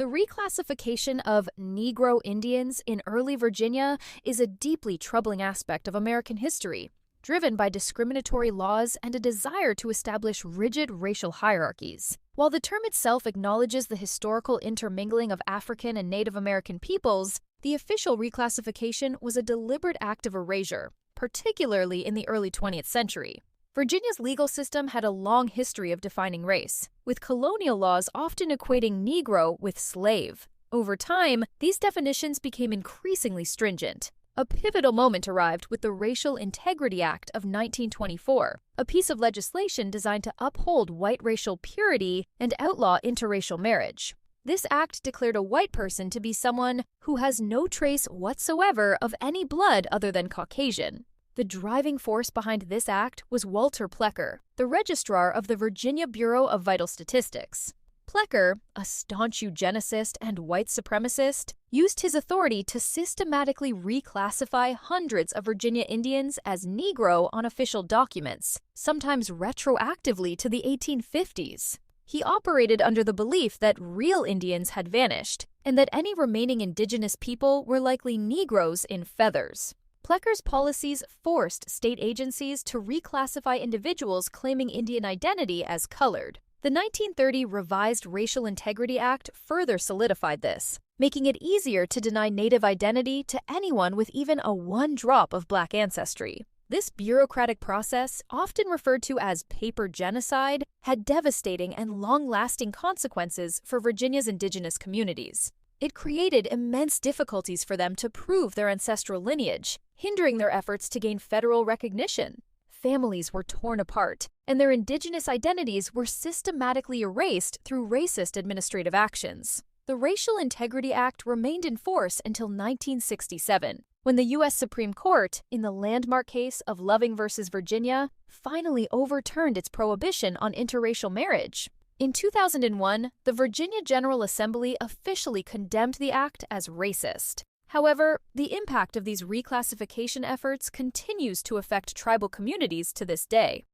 The reclassification of Negro Indians in early Virginia is a deeply troubling aspect of American history, driven by discriminatory laws and a desire to establish rigid racial hierarchies. While the term itself acknowledges the historical intermingling of African and Native American peoples, the official reclassification was a deliberate act of erasure, particularly in the early 20th century. Virginia's legal system had a long history of defining race, with colonial laws often equating Negro with slave. Over time, these definitions became increasingly stringent. A pivotal moment arrived with the Racial Integrity Act of 1924, a piece of legislation designed to uphold white racial purity and outlaw interracial marriage. This act declared a white person to be someone who has no trace whatsoever of any blood other than Caucasian. The driving force behind this act was Walter Plecker, the registrar of the Virginia Bureau of Vital Statistics. Plecker, a staunch eugenicist and white supremacist, used his authority to systematically reclassify hundreds of Virginia Indians as Negro on official documents, sometimes retroactively to the 1850s. He operated under the belief that real Indians had vanished, and that any remaining indigenous people were likely Negroes in feathers. Plecker's policies forced state agencies to reclassify individuals claiming Indian identity as colored. The 1930 Revised Racial Integrity Act further solidified this, making it easier to deny Native identity to anyone with even a one drop of Black ancestry. This bureaucratic process, often referred to as paper genocide, had devastating and long-lasting consequences for Virginia's indigenous communities. It created immense difficulties for them to prove their ancestral lineage, hindering their efforts to gain federal recognition. Families were torn apart, and their indigenous identities were systematically erased through racist administrative actions. The Racial Integrity Act remained in force until 1967, when the U.S. Supreme Court, in the landmark case of Loving v. Virginia, finally overturned its prohibition on interracial marriage. In 2001, the Virginia General Assembly officially condemned the act as racist. However, the impact of these reclassification efforts continues to affect tribal communities to this day.